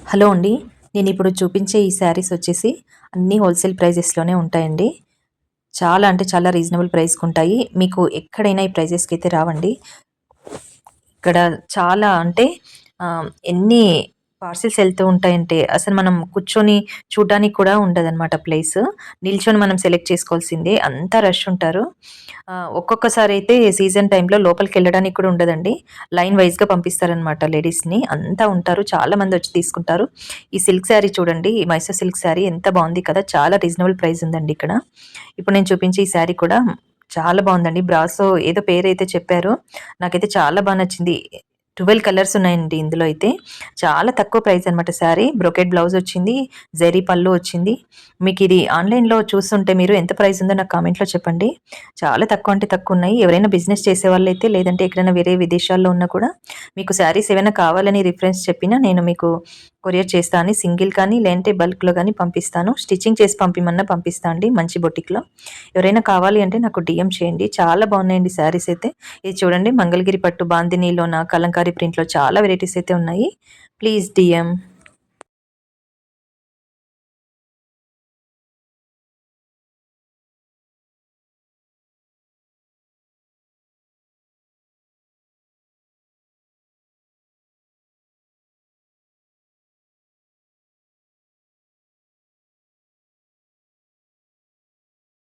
Hello అండి. నేనిప్పుడు చూపించే ఈ శారీస్ వచ్చేసి అన్నీ హోల్‌సేల్ ప్రైజెస్‌లోనే ఉంటాయండి. చాలా అంటే చాలా రీజనబుల్ ప్రైస్‌కుంటాయి. మీకు ఎక్కడైనా ఈ ప్రైజెస్‌కైతే రావండి. ఇక్కడ చాలా అంటే ఎన్ని పార్సెల్స్ ఎళ్తూ ఉంటాయంటే అసలు మనం కూర్చొని చూడ్డానికి కూడా ఉండదనమాట ప్లేసు. నిల్చొని మనం సెలెక్ట్ చేసుకోవాల్సిందే. అంత రష్ ఉంటారు. ఒక్కొక్కసారయితే సీజన్ టైమ్‌లో లోపలికెళ్ళడానికి కూడా ఉండదండి. లైన్ వైస్‌గా పంపిస్తారనమాట లేడీస్‌ని. అంతా ఉంటారు. చాలా మందొచ్చి తీసుకుంటారు. ఈ సిల్క్ శారీ చూడండి. ఈ మైసూర్ సిల్క్ శారీ ఎంత బావుంది కదా! చాలా రీజనబుల్ ప్రైస్ ఉందండి ఇక్కడ. ఇప్పుడు నేను చూపించే ఈ శారీ కూడా చాలా బావుందండి. బ్రాసో ఏదో పేరైతే చెప్పారు. నాకైతే చాలా బా నచ్చింది. 12 కలర్స్ ఉన్నాయండి ఇందులో అయితే. చాలా తక్కువ ప్రైస్ అనమాట శారీ. బ్రొకెట్ బ్లౌజ్ వచ్చింది. జెరీ పల్లు వచ్చింది. మీకిది ఆన్‌లైన్‌లో చూస్తుంటే మీరు ఎంత ప్రైస్ ఉందో నాకు కామెంట్‌లో చెప్పండి. చాలా తక్కువ అంటే తక్కువున్నాయి. ఎవరైనా బిజినెస్ చేసేవాళ్ళైతే లేదంటే ఎక్కడైనా వేరే విదేశాల్లో ఉన్నా కూడా మీకు శారీస్ ఏవైనా కావాలని రిఫరెన్స్ చెప్పినా నేను మీకు కొరియర్ చేస్తా అండి. సింగిల్ కానీ లేదంటే బల్క్‌లో గానీ పంపిస్తాను. స్టిచ్చింగ్ చేసి పంపిమన్నా పంపిస్తా అండి మంచి బొటిక్‌లో. ఎవరైనా కావాలి అంటే నాకు డీఎం చేయండి. చాలా బాగున్నాయండి శారీస్ అయితే. ఇది చూడండి మంగళగిరి పట్టు బాందినీలోన కలంకారీ ప్రింట్‌లో చాలా వెరైటీస్ అయితే ఉన్నాయి. Please DM.